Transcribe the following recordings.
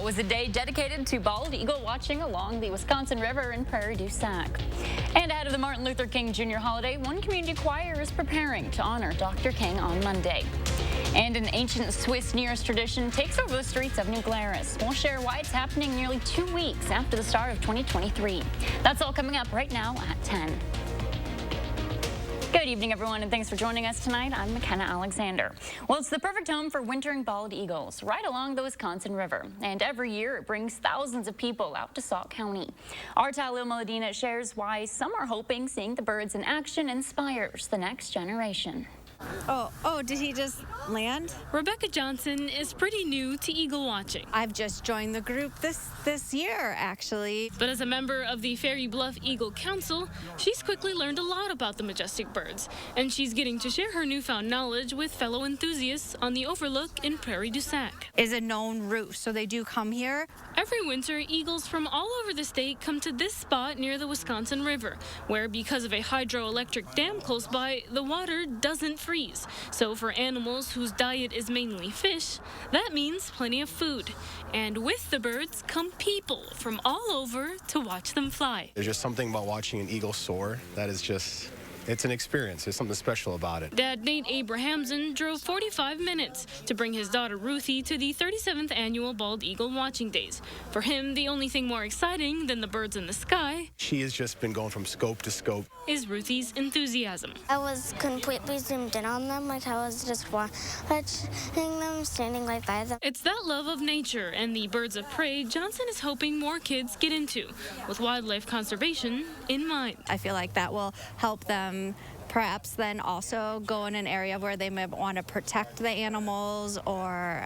It was a day dedicated to bald eagle watching along the Wisconsin River in Prairie du Sac. And ahead of the Martin Luther King Jr. holiday, one community choir is preparing to honor Dr. King on Monday. And an ancient Swiss New Year's tradition takes over the streets of New Glarus. We'll share why it's happening nearly 2 weeks after the start of 2023. That's all coming up right now at 10. Good evening, everyone, and thanks for joining us tonight. I'm McKenna Alexander. Well, it's the perfect home for wintering bald eagles right along the Wisconsin River. And every year it brings thousands of people out to Sauk County. Our Talil Medina shares why some are hoping seeing the birds in action inspires the next generation. Oh, did he just land? Rebecca Johnson is pretty new to eagle watching. I've just joined the group this year, actually. But as a member of the Fairy Bluff Eagle Council, she's quickly learned a lot about the majestic birds, and she's getting to share her newfound knowledge with fellow enthusiasts on the overlook in Prairie du Sac. Is a known route, so they do come here. Every winter, eagles from all over the state come to this spot near the Wisconsin River, where because of a hydroelectric dam close by, the water doesn't freeze. So for animals whose diet is mainly fish, that means plenty of food. And with the birds come people from all over to watch them fly. There's just something about watching an eagle soar that is just, it's an experience. There's something special about it. Dad Nate Abrahamson drove 45 minutes to bring his daughter Ruthie to the 37th annual Bald Eagle Watching Days. For him, the only thing more exciting than the birds in the sky, She has just been going from scope to scope. is Ruthie's enthusiasm. I was completely zoomed in on them, like I was just watching them, standing right by them. It's that love of nature and the birds of prey Johnson is hoping more kids get into, with wildlife conservation in mind. I feel like that will help them perhaps then also go in an area where they may want to protect the animals or,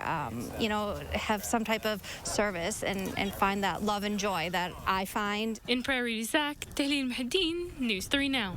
have some type of service and find that love and joy that I find. In Prairie du Sac, Talil Medina, News 3 Now.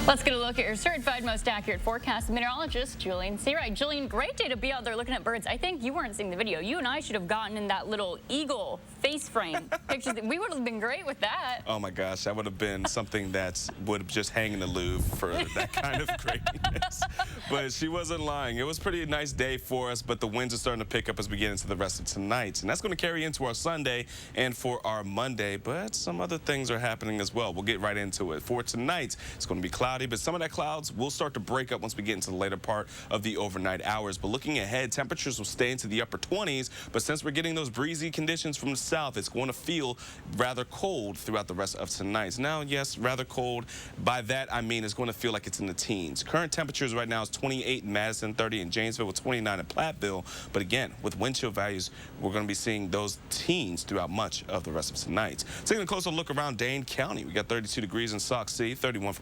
Let's get a look at your certified most accurate forecast meteorologist, Julian Seawright. Julian, great day to be out there looking at birds. I think you weren't seeing the video. You and I should have gotten in that little eagle face frame pictures. We would have been great with that. Oh my gosh, that would have been something that would just hang in the Louvre for that kind of greatness. But she wasn't lying. It was a pretty nice day for us, but the winds are starting to pick up as we get into the rest of tonight. And that's going to carry into our Sunday and for our Monday, but some other things are happening as well. We'll get right into it. For tonight, it's going to be cloudy, but some of that clouds will start to break up once we get into the later part of the overnight hours. But looking ahead, temperatures will stay into the upper 20s, but since we're getting those breezy conditions from the south, it's going to feel rather cold throughout the rest of tonight. Now, yes, rather cold. By that, I mean it's going to feel like it's in the teens. Current temperatures right now is 28 in Madison, 30 in Janesville, with 29 in Platteville. But again, with wind chill values, we're going to be seeing those teens throughout much of the rest of tonight. Taking a closer look around Dane County, we got 32 degrees in Sauk City, 31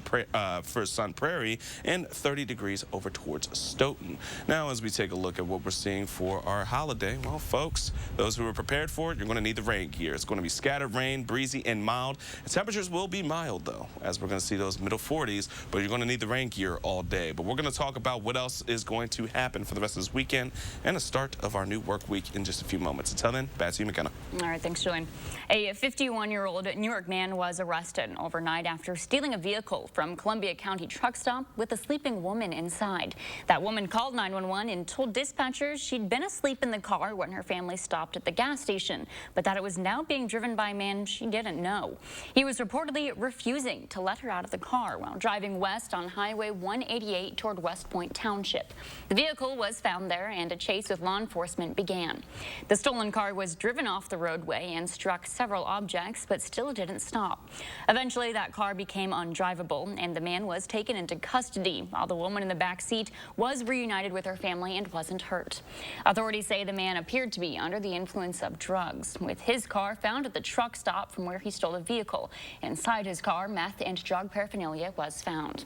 for Sun Prairie, and 30 degrees over towards Stoughton. Now, as we take a look at what we're seeing for our holiday, well, folks, those who are prepared for it, you're going to need the rain gear. It's going to be scattered rain, breezy, and mild. The temperatures will be mild, though, as we're going to see those middle 40s, but you're going to need the rain gear all day. But we're going to talk about what else is going to happen for the rest of this weekend and the start of our new work week in just a few moments. Until then, back to you, McKenna. All right, thanks, Julian. A 51-year-old New York man was arrested overnight after stealing a vehicle from Columbia County truck stop with a sleeping woman inside. That woman called 911 and told dispatchers she'd been asleep in the car when her family stopped at the gas station, but that it was now being driven by a man she didn't know. He was reportedly refusing to let her out of the car while driving west on Highway 188 toward West Point Township. The vehicle was found there and a chase with law enforcement began. The stolen car was driven off the roadway and struck several objects, but still didn't stop. Eventually, that car became undrivable and the man was taken into custody, while the woman in the back seat was reunited with her family and wasn't hurt. Authorities say the man appeared to be under the influence of drugs, with his car found at the truck stop from where he stole the vehicle. Inside his car, meth and drug paraphernalia was found.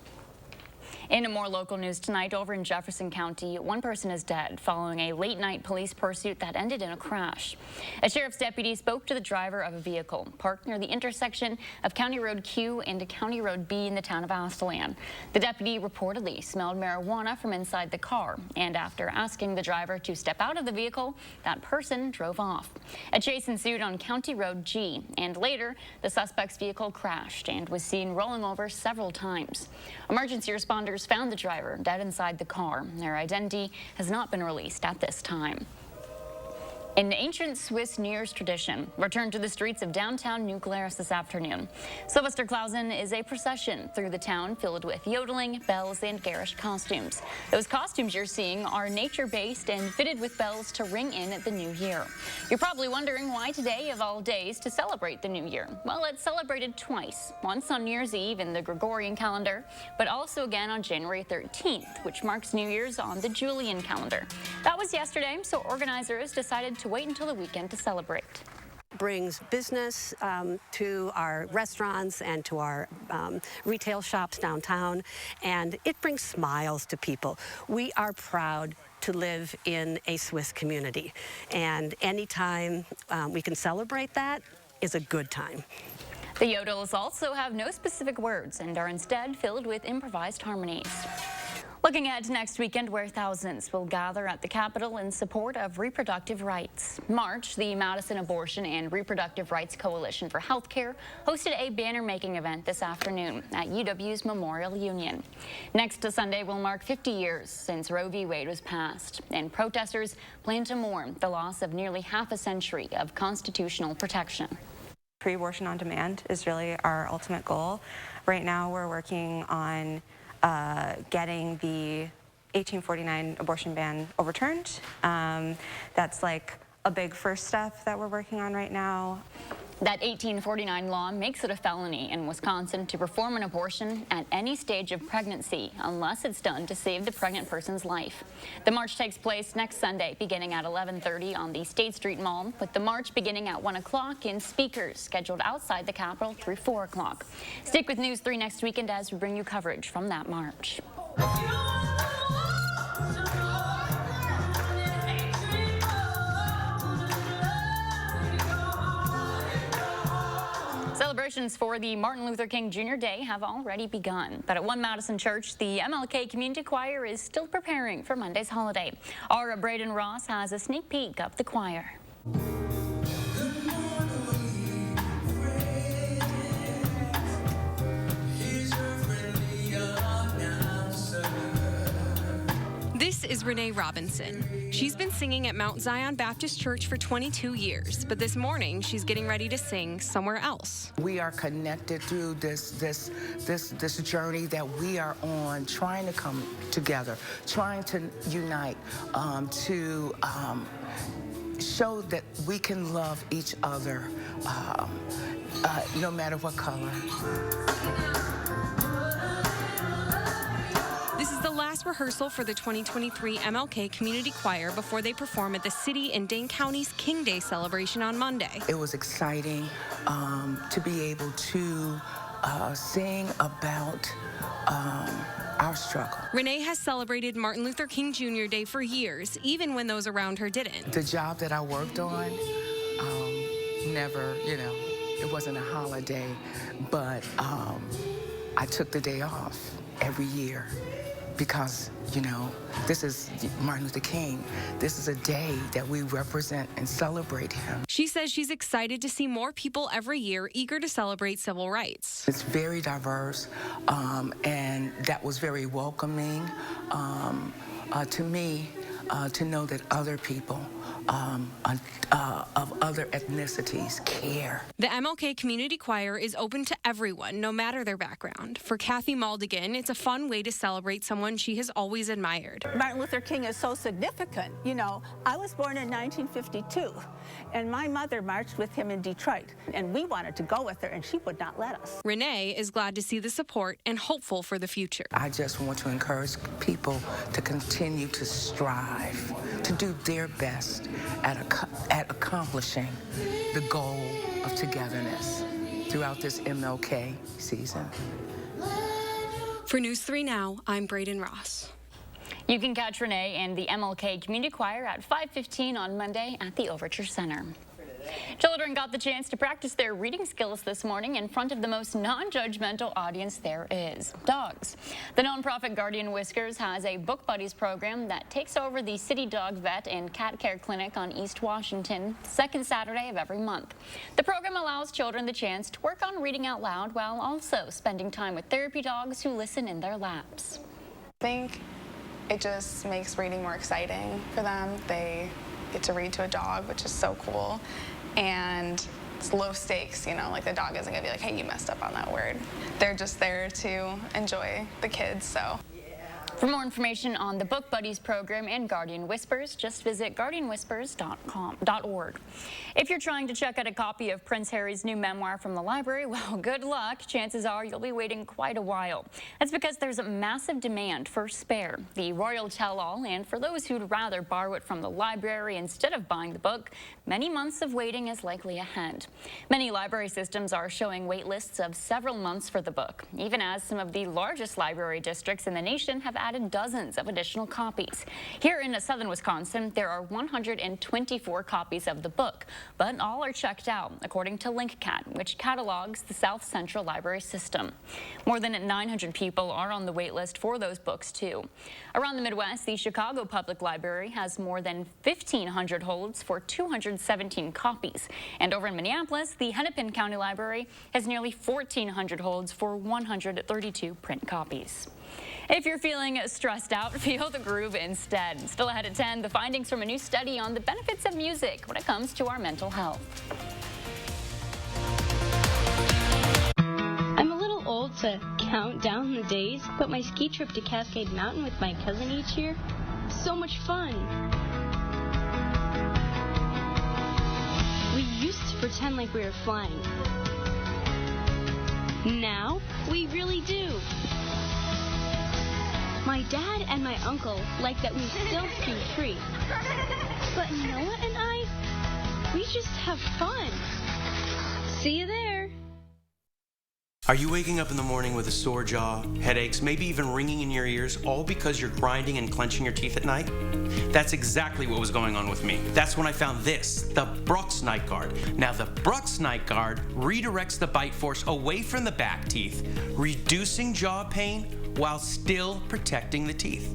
In more local news tonight, over in Jefferson County, one person is dead following a late-night police pursuit that ended in a crash. A sheriff's deputy spoke to the driver of a vehicle parked near the intersection of County Road Q and County Road B in the town of Aslan. The deputy reportedly smelled marijuana from inside the car, and after asking the driver to step out of the vehicle, that person drove off. A chase ensued on County Road G, and later, the suspect's vehicle crashed and was seen rolling over several times. Emergency responders found the driver dead inside the car. Their identity has not been released at this time. An ancient Swiss New Year's tradition returned to the streets of downtown New Glarus this afternoon. Sylvester Clausen is a procession through the town filled with yodeling, bells, and garish costumes. Those costumes you're seeing are nature-based and fitted with bells to ring in the new year. You're probably wondering why today of all days to celebrate the new year. Well, it's celebrated twice, once on New Year's Eve in the Gregorian calendar, but also again on January 13th, which marks New Year's on the Julian calendar. That was yesterday, so organizers decided to wait until the weekend to celebrate. Brings business to our restaurants and to our retail shops downtown, and it brings smiles to people. We are proud to live in a Swiss community, and anytime we can celebrate that is a good time. The yodels also have no specific words and are instead filled with improvised harmonies. Looking ahead to next weekend, where thousands will gather at the Capitol in support of reproductive rights. March, the Madison Abortion and Reproductive Rights Coalition for Healthcare hosted a banner-making event this afternoon at UW's Memorial Union. Next Sunday will mark 50 years since Roe v. Wade was passed, and protesters plan to mourn the loss of nearly half a century of constitutional protection. Pre-abortion on demand is really our ultimate goal. Right now, we're working on getting the 1849 abortion ban overturned. That's like a big first step that we're working on right now. That 1849 law makes it a felony in Wisconsin to perform an abortion at any stage of pregnancy unless it's done to save the pregnant person's life. The march takes place next Sunday beginning at 11:30 on the State Street Mall, with the march beginning at 1 o'clock and speakers scheduled outside the Capitol through 4 o'clock. Stick with News 3 next weekend as we bring you coverage from that march. Celebrations for the Martin Luther King Jr. Day have already begun, but at one Madison church, the MLK Community Choir is still preparing for Monday's holiday. Our Braden Ross has a sneak peek of the choir. This is Renee Robinson. She's been singing at Mount Zion Baptist Church for 22 years, but this morning she's getting ready to sing somewhere else. We are connected through this journey that we are on, trying to come together, trying to unite, to show that we can love each other, no matter what color. This is the last rehearsal for the 2023 MLK Community Choir before they perform at the city and Dane County's King Day celebration on Monday. It was exciting to be able to sing about our struggle. Renee has celebrated Martin Luther King Jr. Day for years, even when those around her didn't. The job that I worked on, never, it wasn't a holiday, but I took the day off every year. Because, this is Martin Luther King. This is a day that we represent and celebrate him. She says she's excited to see more people every year eager to celebrate civil rights. It's very diverse, and that was very welcoming to me to know that other people of other ethnicities care. The MLK Community Choir is open to everyone, no matter their background. For Kathy Maldigan, it's a fun way to celebrate someone she has always admired. Martin Luther King is so significant. I was born in 1952, and my mother marched with him in Detroit, and we wanted to go with her, and she would not let us. Renee is glad to see the support and hopeful for the future. I just want to encourage people to continue to strive, to do their best at accomplishing the goal of togetherness throughout this MLK season. For News 3 Now, I'm Braden Ross. You can catch Renee and the MLK Community Choir at 5:15 on Monday at the Overture Center. Children got the chance to practice their reading skills this morning in front of the most non-judgmental audience there is, dogs. The nonprofit Guardian Whiskers has a Book Buddies program that takes over the City Dog Vet and Cat Care Clinic on East Washington, the second Saturday of every month. The program allows children the chance to work on reading out loud while also spending time with therapy dogs who listen in their laps. I think it just makes reading more exciting for them. They get to read to a dog, which is so cool. And it's low stakes, you know, like the dog isn't gonna be like, hey, you messed up on that word. They're just there to enjoy the kids, so. For more information on the Book Buddies program and Guardian Whispers, just visit guardianwhispers.org. If you're trying to check out a copy of Prince Harry's new memoir from the library, well, good luck. Chances are you'll be waiting quite a while. That's because there's a massive demand for Spare, the royal tell-all, and for those who'd rather borrow it from the library instead of buying the book, many months of waiting is likely ahead. Many library systems are showing wait lists of several months for the book, even as some of the largest library districts in the nation have added dozens of additional copies. Here in southern Wisconsin, there are 124 copies of the book, but all are checked out, according to LinkCat, which catalogs the South Central Library System. More than 900 people are on the wait list for those books, too. Around the Midwest, the Chicago Public Library has more than 1,500 holds for 217 copies. And over in Minneapolis, the Hennepin County Library has nearly 1,400 holds for 132 print copies. If you're feeling stressed out, feel the groove instead. Still ahead at 10, the findings from a new study on the benefits of music when it comes to our mental health. I'm a little old to count down the days, but my ski trip to Cascade Mountain with my cousin each year, so much fun. We used to pretend like we were flying. Now, we really do. My dad and my uncle like that we still ski free. But Noah and I, we just have fun. See you there. Are you waking up in the morning with a sore jaw, headaches, maybe even ringing in your ears, all because you're grinding and clenching your teeth at night? That's exactly what was going on with me. That's when I found this, the Brux Night Guard. Now, the Brux Night Guard redirects the bite force away from the back teeth, reducing jaw pain while still protecting the teeth.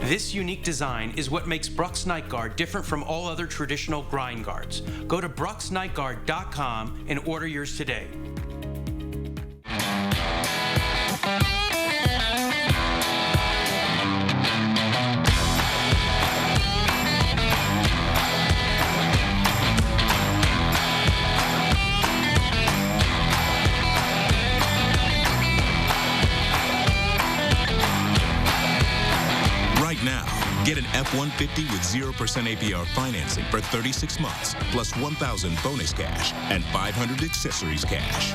This unique design is what makes Brux Night Guard different from all other traditional grind guards. Go to bruxnightguard.com and order yours today. Get an F-150 with 0% APR financing for 36 months, plus $1,000 bonus cash and $500 accessories cash.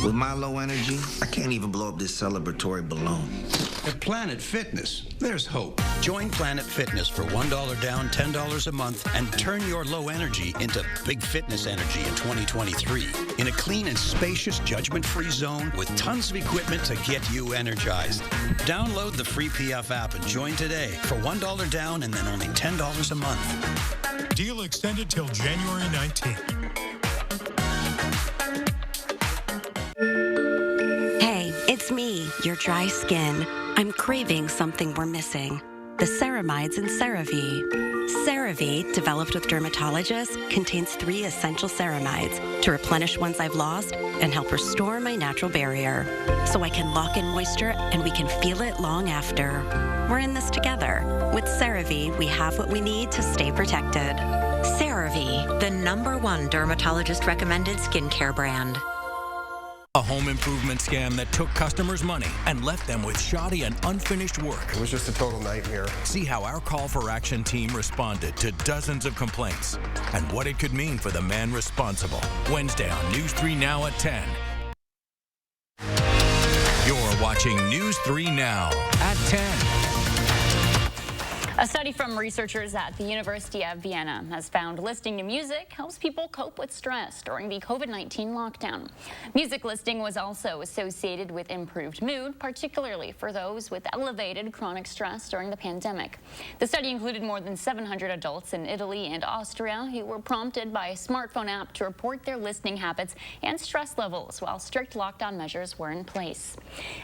With my low energy, I can't even blow up this celebratory balloon. At Planet Fitness, there's hope. Join Planet Fitness for $1 down, $10 a month, and turn your low energy into big fitness energy in 2023. In a clean and spacious, judgment-free zone with tons of equipment to get you energized. Download the free PF app and join today for $1 down and then only $10 a month. Deal extended till January 19th. Hey, it's me, your dry skin. I'm craving something we're missing. The ceramides in CeraVe. CeraVe, developed with dermatologists, contains 3 essential ceramides to replenish ones I've lost and help restore my natural barrier. So I can lock in moisture and we can feel it long after. We're in this together. With CeraVe, we have what we need to stay protected. CeraVe, the #1 dermatologist-recommended skincare brand. A home improvement scam that took customers' money and left them with shoddy and unfinished work. It was just a total nightmare. See how our call for action team responded to dozens of complaints and what it could mean for the man responsible. Wednesday on News 3 Now at 10. You're watching News 3 Now at 10. A study from researchers at the University of Vienna has found listening to music helps people cope with stress during the COVID-19 lockdown. Music listening was also associated with improved mood, particularly for those with elevated chronic stress during the pandemic. The study included more than 700 adults in Italy and Austria who were prompted by a smartphone app to report their listening habits and stress levels while strict lockdown measures were in place.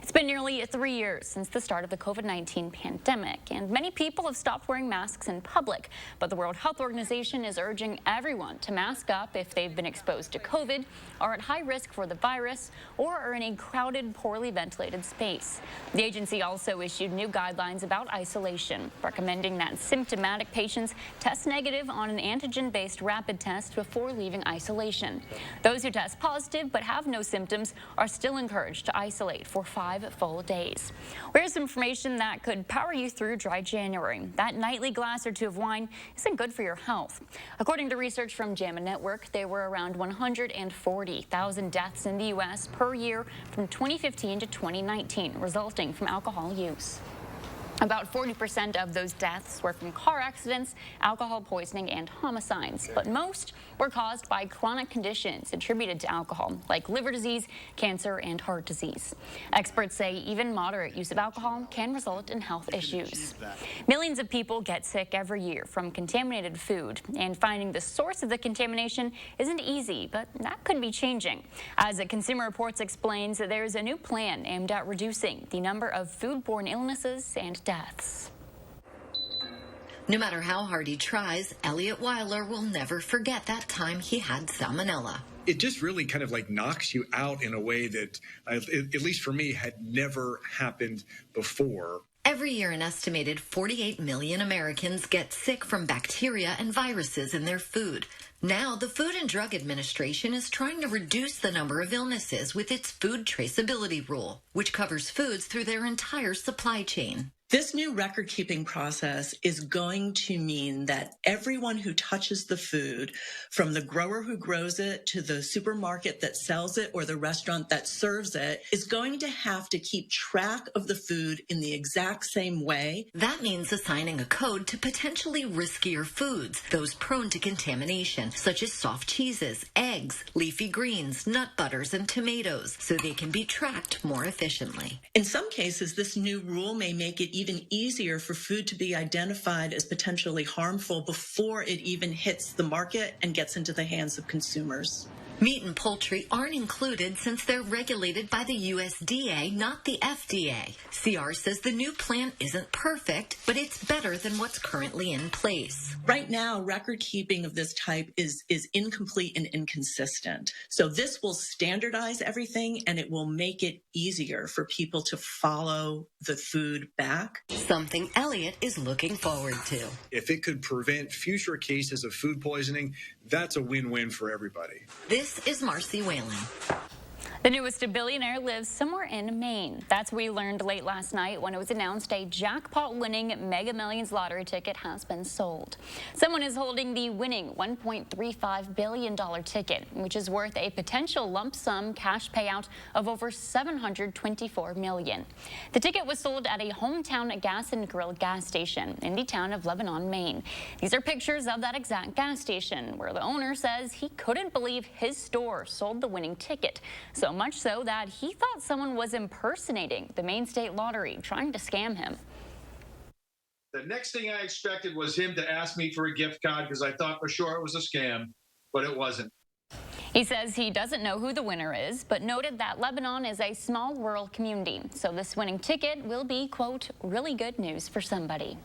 It's been nearly 3 years since the start of the COVID-19 pandemic, and many people have stopped wearing masks in public. But the World Health Organization is urging everyone to mask up if they've been exposed to COVID, are at high risk for the virus, or are in a crowded, poorly ventilated space. The agency also issued new guidelines about isolation, recommending that symptomatic patients test negative on an antigen-based rapid test before leaving isolation. Those who test positive but have no symptoms are still encouraged to isolate for 5 full days. Here's information that could power you through dry January. That nightly glass or two of wine isn't good for your health. According to research from JAMA Network, there were around 140,000 deaths in the U.S. per year from 2015 to 2019, resulting from alcohol use. About 40% of those deaths were from car accidents, alcohol poisoning, and homicides, but most were caused by chronic conditions attributed to alcohol, like liver disease, cancer, and heart disease. Experts say even moderate use of alcohol can result in health issues. Millions of people get sick every year from contaminated food, and finding the source of the contamination isn't easy, but that could be changing. As Consumer Reports explains, there's a new plan aimed at reducing the number of foodborne illnesses and deaths. No matter how hard he tries, Elliot Weiler will never forget that time he had salmonella. It just really kind of like knocks you out in a way that, at least for me, had never happened before. Every year, an estimated 48 million Americans get sick from bacteria and viruses in their food. Now, the Food and Drug Administration is trying to reduce the number of illnesses with its food traceability rule, which covers foods through their entire supply chain. This new record-keeping process is going to mean that everyone who touches the food, from the grower who grows it to the supermarket that sells it or the restaurant that serves it, is going to have to keep track of the food in the exact same way. That means assigning a code to potentially riskier foods, those prone to contamination, such as soft cheeses, eggs, leafy greens, nut butters, and tomatoes, so they can be tracked more efficiently. In some cases, this new rule may make it even easier for food to be identified as potentially harmful before it even hits the market and gets into the hands of consumers. Meat and poultry aren't included since they're regulated by the USDA, not the FDA. CR says the new plan isn't perfect, but it's better than what's currently in place. Right now, record keeping of this type is incomplete and inconsistent. So this will standardize everything, and it will make it easier for people to follow the food back. Something Elliot is looking forward to. If it could prevent future cases of food poisoning, that's a win-win for everybody. This is Marcy Whalen. The newest billionaire lives somewhere in Maine. That's what we learned late last night when it was announced a jackpot-winning Mega Millions lottery ticket has been sold. Someone is holding the winning $1.35 billion ticket, which is worth a potential lump sum cash payout of over $724 million. The ticket was sold at a hometown gas and grill gas station in the town of Lebanon, Maine. These are pictures of that exact gas station, where the owner says he couldn't believe his store sold the winning ticket. So much so that he thought someone was impersonating the Maine State Lottery, trying to scam him. The next thing I expected was him to ask me for a gift card because I thought for sure it was a scam, but it wasn't. He says he doesn't know who the winner is, but noted that Lebanon is a small rural community, so this winning ticket will be, quote, really good news for somebody.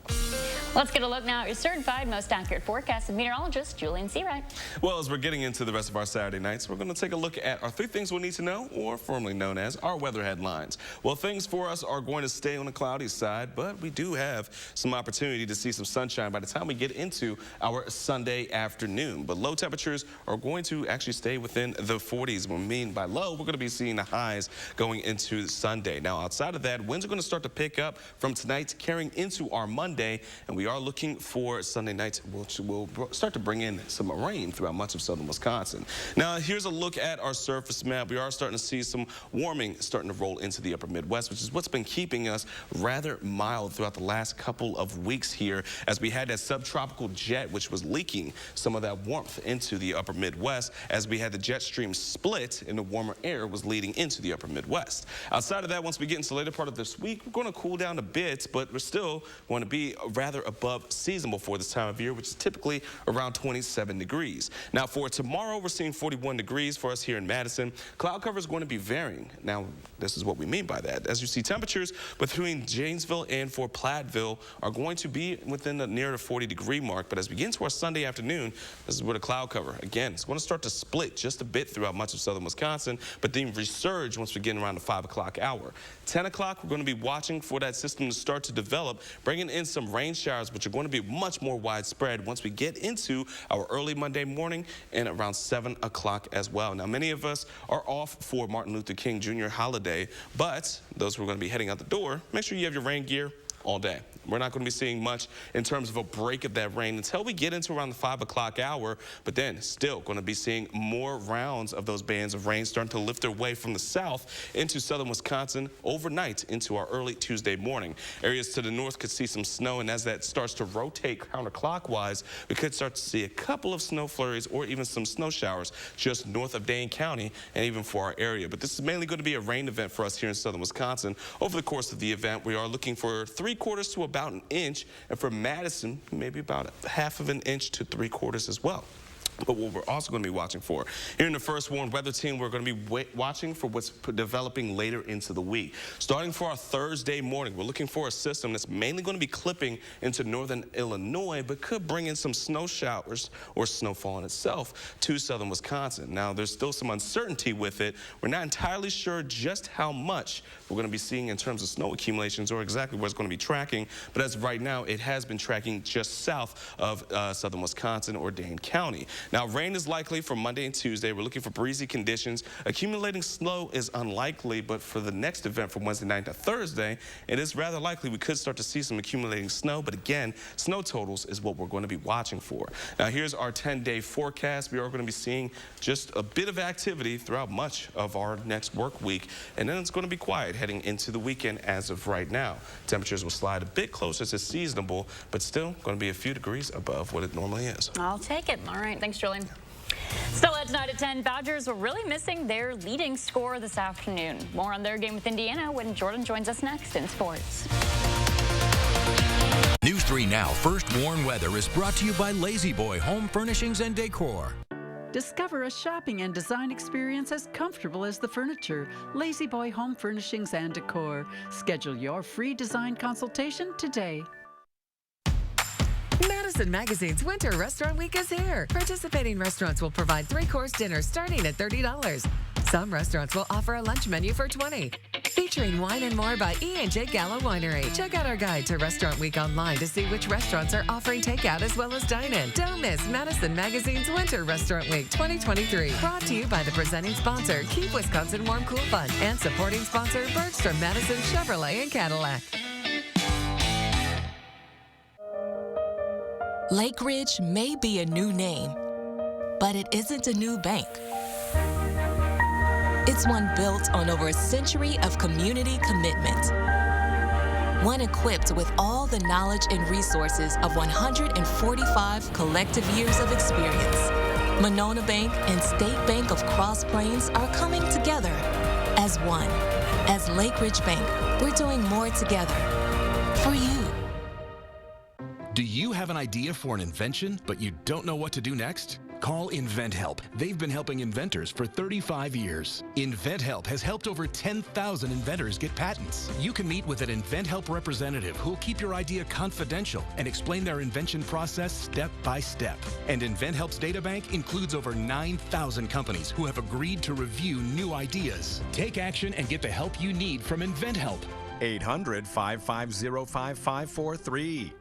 Let's get a look now at your certified most accurate forecast of meteorologist Julian Seawright. Well, as we're getting into the rest of our Saturday nights, we're going to take a look at our 3 things we need to know, or formerly known as our weather headlines. Well, things for us are going to stay on the cloudy side, but we do have some opportunity to see some sunshine by the time we get into our Sunday afternoon. But low temperatures are going to actually stay within the 40s. What we mean by low, we're going to be seeing the highs going into Sunday. Now, outside of that, winds are going to start to pick up from tonight, carrying into our Monday, and we are looking for Sunday night, which will start to bring in some rain throughout much of southern Wisconsin. Now, here's a look at our surface map. We are starting to see some warming starting to roll into the upper Midwest, which is what's been keeping us rather mild throughout the last couple of weeks here, as we had that subtropical jet, which was leaking some of that warmth into the upper Midwest, as we had the jet stream split and the warmer air was leading into the upper Midwest. Outside of that, once we get into the later part of this week, we're going to cool down a bit, but we're still going to be rather above seasonable for this time of year, which is typically around 27 degrees. Now for tomorrow, we're seeing 41 degrees for us here in Madison. Cloud cover is going to be varying. Now, this is what we mean by that. As you see, temperatures between Janesville and Fort Platteville are going to be within the near the 40-degree mark. But as we get into our Sunday afternoon, this is where the cloud cover, again, it's going to start to split just a bit throughout much of southern Wisconsin, but then resurge once we get around the 5 o'clock hour. 10 o'clock, we're going to be watching for that system to start to develop, bringing in some rain showers, which are going to be much more widespread once we get into our early Monday morning and around 7 o'clock as well. Now, many of us are off for Martin Luther King Jr. holiday, but those who are going to be heading out the door, make sure you have your rain gear all day. We're not going to be seeing much in terms of a break of that rain until we get into around the 5 o'clock hour, but then still going to be seeing more rounds of those bands of rain starting to lift their way from the south into southern Wisconsin overnight into our early Tuesday morning. Areas to the north could see some snow, and as that starts to rotate counterclockwise, we could start to see a couple of snow flurries or even some snow showers just north of Dane County and even for our area. But this is mainly going to be a rain event for us here in southern Wisconsin. Over the course of the event, we are looking for 3/4 to about an inch, and for Madison, maybe about 1/2 an inch to 3/4 as well. But what we're also going to be watching for, here in the First Warn Weather Team, we're going to be watching for what's developing later into the week. Starting for our Thursday morning, we're looking for a system that's mainly going to be clipping into northern Illinois, but could bring in some snow showers or snowfall in itself to southern Wisconsin. Now, there's still some uncertainty with it. We're not entirely sure just how much we're going to be seeing in terms of snow accumulations or exactly where it's going to be tracking, but as of right now, it has been tracking just south of southern Wisconsin or Dane County. Now, rain is likely for Monday and Tuesday. We're looking for breezy conditions. Accumulating snow is unlikely, but for the next event from Wednesday night to Thursday, it is rather likely we could start to see some accumulating snow. But again, snow totals is what we're going to be watching for. Now, here's our 10-day forecast. We are going to be seeing just a bit of activity throughout much of our next work week, and then it's going to be quiet heading into the weekend as of right now. Temperatures will slide a bit closer to seasonable, but still going to be a few degrees above what it normally is. I'll take it. All right. Thanks, Julian. Still at tonight at 10, Badgers were really missing their leading scorer this afternoon. More on their game with Indiana when Jordan joins us next in sports. News 3 Now First Warn Weather is brought to you by Lazy Boy Home Furnishings and Decor. Discover a shopping and design experience as comfortable as the furniture. Lazy Boy Home Furnishings and Decor. Schedule your free design consultation today. Madison Magazine's Winter Restaurant Week is here. Participating restaurants will provide 3-course dinners starting at $30. Some restaurants will offer a lunch menu for $20. Featuring wine and more by E&J Gallo Winery. Check out our guide to Restaurant Week online to see which restaurants are offering takeout as well as dine-in. Don't miss Madison Magazine's Winter Restaurant Week 2023. Brought to you by the presenting sponsor, Keep Wisconsin Warm Cool Fund, and supporting sponsor, Bergstrom Madison Chevrolet and Cadillac. Lake Ridge may be a new name, but it isn't a new bank. It's one built on over a century of community commitment. One equipped with all the knowledge and resources of 145 collective years of experience. Monona Bank and State Bank of Cross Plains are coming together as one. As Lake Ridge Bank, we're doing more together for you. Do you have an idea for an invention, but you don't know what to do next? Call InventHelp. They've been helping inventors for 35 years. InventHelp has helped over 10,000 inventors get patents. You can meet with an InventHelp representative who'll keep your idea confidential and explain their invention process step by step. And InventHelp's databank includes over 9,000 companies who have agreed to review new ideas. Take action and get the help you need from InventHelp. 800-550-5543.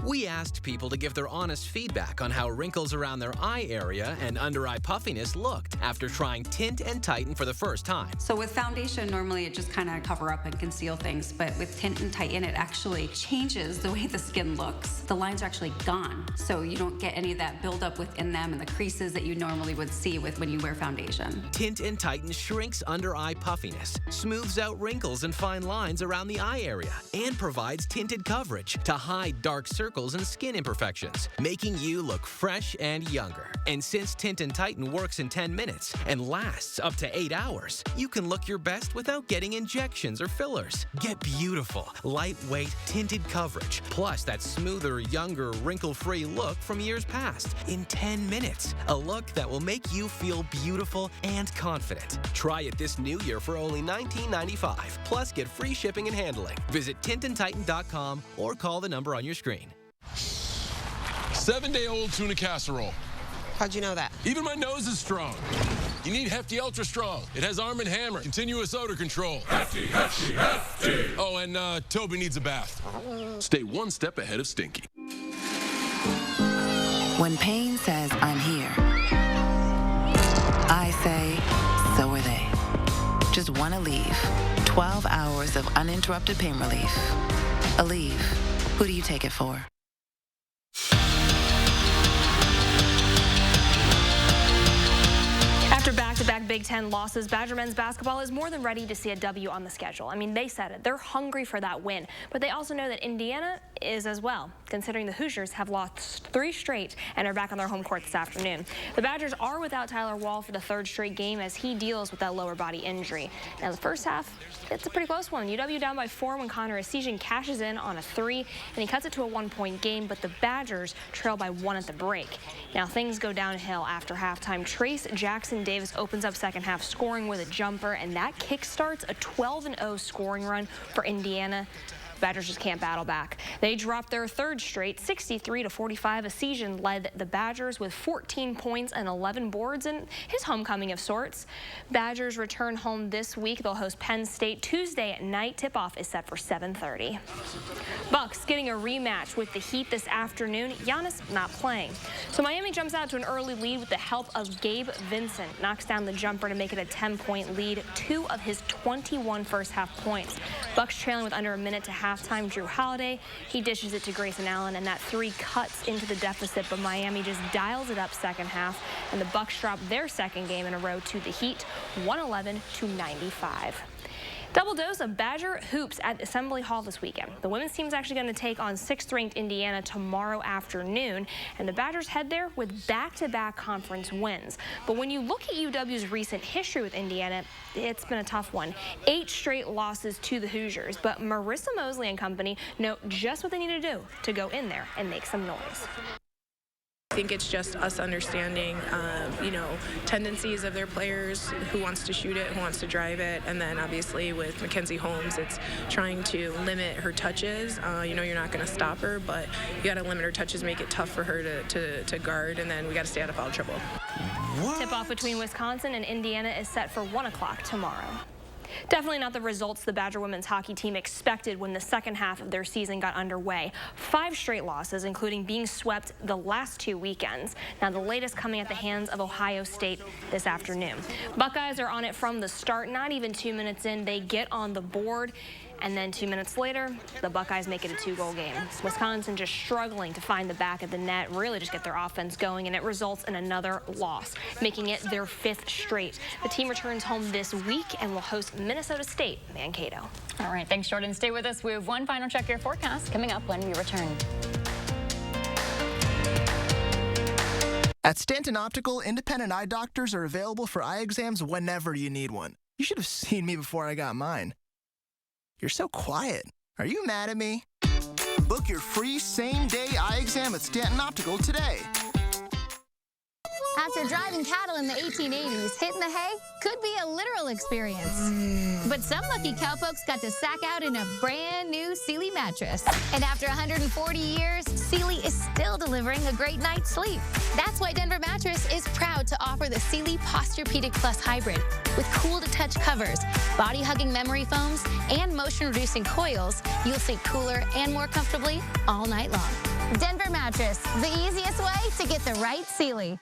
We asked people to give their honest feedback on how wrinkles around their eye area and under-eye puffiness looked after trying Tint and Tighten for the first time. So with foundation, normally it just kind of cover up and conceal things, but with Tint and Tighten, it actually changes the way the skin looks. The lines are actually gone, so you don't get any of that buildup within them and the creases that you normally would see with when you wear foundation. Tint and Tighten shrinks under-eye puffiness, smooths out wrinkles and fine lines around the eye area, and provides tinted coverage to hide dark circles circles and skin imperfections, making you look fresh and younger. And since Tint and Tighten works in 10 minutes and lasts up to 8 hours, you can look your best without getting injections or fillers. Get beautiful, lightweight, tinted coverage, plus that smoother, younger, wrinkle-free look from years past in 10 minutes. A look that will make you feel beautiful and confident. Try it this new year for only $19.95, plus get free shipping and handling. Visit tintandtighten.com or call the number on your screen. 7-day-old tuna casserole. How'd you know that? Even my nose is strong. You need Hefty Ultra Strong. It has Arm & Hammer, continuous odor control. Hefty, Hefty, Hefty. Oh, and Toby needs a bath. Stay one step ahead of Stinky. When pain says I'm here, I say, so are they. Just one Aleve. 12 hours of uninterrupted pain relief. Aleve. Who do you take it for? After back-to-back Big Ten losses, Badger men's basketball is more than ready to see a W on the schedule. I mean, they said it. They're hungry for that win. But they also know that Indiana is as well, considering the Hoosiers have lost 3 straight and are back on their home court this afternoon. The Badgers are without Tyler Wall for the 3rd straight game as he deals with that lower body injury. Now, the first half, it's a pretty close one. UW down by 4 when Connor Essegian cashes in on a 3, and he cuts it to a 1-point game, but the Badgers trail by 1 at the break. Now, things go downhill after halftime. Trace Jackson Davis opens up second half scoring with a jumper, and that kickstarts a 12-0 scoring run for Indiana. Badgers just can't battle back. They dropped their 3rd straight, 63-45. Essegian led the Badgers with 14 points and 11 boards in his homecoming of sorts. Badgers return home this week. They'll host Penn State Tuesday at night. Tip-off is set for 7:30. Bucks getting a rematch with the Heat this afternoon. Giannis not playing. So Miami jumps out to an early lead with the help of Gabe Vincent. Knocks down the jumper to make it a 10-point lead. 2 of his 21 first-half points. Bucks trailing with under a minute to halftime. Drew Holiday, he dishes it to Grayson Allen, and that 3 cuts into the deficit, but Miami just dials it up second half, and the Bucks drop their 2nd game in a row to the Heat, 111-95. Double dose of Badger hoops at Assembly Hall this weekend. The women's team is actually going to take on 6th-ranked Indiana tomorrow afternoon, and the Badgers head there with back-to-back conference wins. But when you look at UW's recent history with Indiana, it's been a tough one. 8 straight losses to the Hoosiers, but Marissa Mosley and company know just what they need to do to go in there and make some noise. I think it's just us understanding, tendencies of their players, who wants to shoot it, who wants to drive it, and then obviously with Mackenzie Holmes, it's trying to limit her touches. You're not going to stop her, but you got to limit her touches, make it tough for her to guard, and then we got to stay out of foul trouble. Tip-off between Wisconsin and Indiana is set for 1 o'clock tomorrow. Definitely not the results the Badger women's hockey team expected when the second half of their season got underway. 5 straight losses, including being swept the last 2 weekends. Now, the latest coming at the hands of Ohio State this afternoon. Buckeyes are on it from the start. Not even 2 minutes in, they get on the board. And then 2 minutes later, the Buckeyes make it a 2-goal game. Wisconsin just struggling to find the back of the net, really just get their offense going, and it results in another loss, making it their 5th straight. The team returns home this week and will host Minnesota State, Mankato. All right, thanks, Jordan. Stay with us. We have one final check your forecast coming up when we return. At Stanton Optical, independent eye doctors are available for eye exams whenever you need one. You should have seen me before I got mine. You're so quiet. Are you mad at me? Book your free same-day eye exam at Stanton Optical today. After driving cattle in the 1880s, hitting the hay could be a literal experience. But some lucky cowpokes got to sack out in a brand new Sealy mattress. And after 140 years, Sealy is still delivering a great night's sleep. That's why Denver Mattress is proud to offer the Sealy Posturepedic Plus Hybrid with cool-to-touch covers, body-hugging memory foams, and motion-reducing coils. You'll sleep cooler and more comfortably all night long. Denver Mattress, the easiest way to get the right Sealy.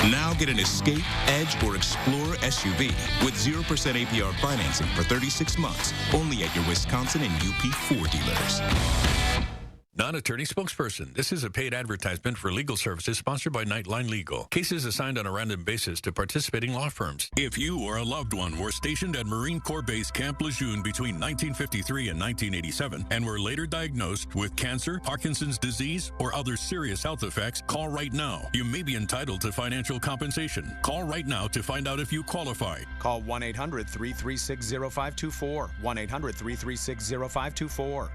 Now get an escape Escape, Edge, or Explorer SUV with 0% APR financing for 36 months. Only at your Wisconsin and UP Ford dealers. Non-attorney spokesperson. This is a paid advertisement for legal services sponsored by Nightline Legal. Cases assigned on a random basis to participating law firms. If you or a loved one were stationed at Marine Corps Base Camp Lejeune between 1953 and 1987 and were later diagnosed with cancer, Parkinson's disease, or other serious health effects, call right now. You may be entitled to financial compensation. Call right now to find out if you qualify. Call 1-800-336-0524. 1-800-336-0524.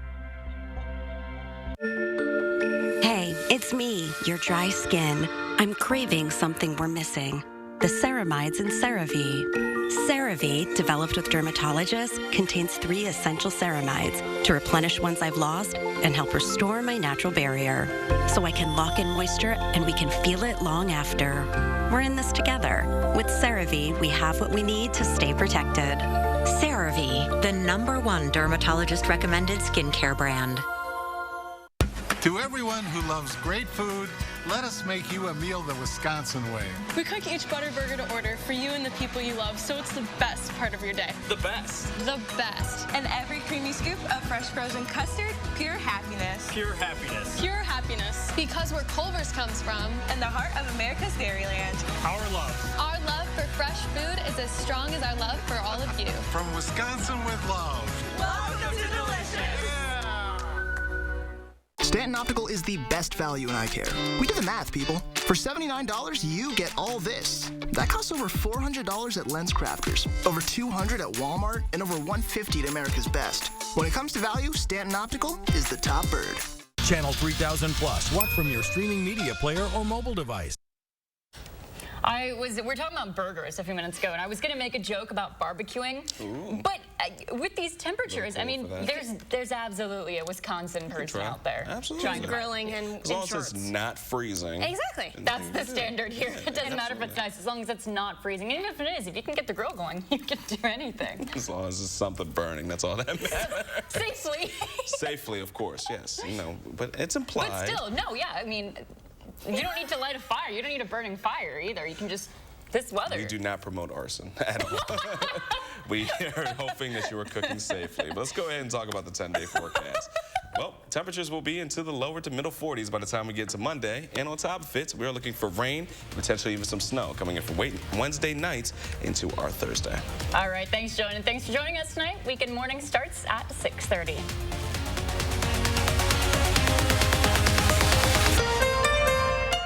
Hey, it's me, your dry skin. I'm craving something we're missing. The ceramides in CeraVe. CeraVe, developed with dermatologists, contains 3 essential ceramides to replenish ones I've lost and help restore my natural barrier. So I can lock in moisture and we can feel it long after. We're in this together. With CeraVe, we have what we need to stay protected. CeraVe, the #1 dermatologist-recommended skincare brand. To everyone who loves great food, let us make you a meal the Wisconsin way. We cook each butter burger to order for you and the people you love, so it's the best part of your day. The best. The best. And every creamy scoop of fresh frozen custard, pure happiness. Pure happiness. Pure happiness. Because where Culver's comes from. And the heart of America's Dairyland. Our love. Our love for fresh food is as strong as our love for all of you. From Wisconsin with love. Welcome to Delicious. Stanton Optical is the best value in eye care. We do the math, people. For $79, you get all this. That costs over $400 at LensCrafters, over $200 at Walmart, and over $150 at America's Best. When it comes to value, Stanton Optical is the top bird. Channel 3000 Plus. Watch from your streaming media player or mobile device. We were talking about burgers a few minutes ago, and I was going to make a joke about barbecuing. Ooh. But with these temperatures, I mean, there's absolutely a Wisconsin person out there. Absolutely. Grilling and as long as it's not freezing. Exactly. That's the standard here. It doesn't matter if it's nice, as long as it's not freezing. Even if it is, if you can get the grill going, you can do anything. As long as it's something burning, that's all that matters. Safely. Safely, of course, yes. You know, but it's implied. But still, no, yeah, I mean, you don't need to light a fire. You don't need a burning fire either. You can just, this weather. We do not promote arson at all. We are hoping that you are cooking safely. But let's go ahead and talk about the 10-day forecast. Well, temperatures will be into the lower to middle 40s by the time we get to Monday. And on top of it, we're looking for rain, potentially even some snow coming in for Wednesday nights into our Thursday. All right, thanks, Joan. And thanks for joining us tonight. Weekend morning starts at 6:30.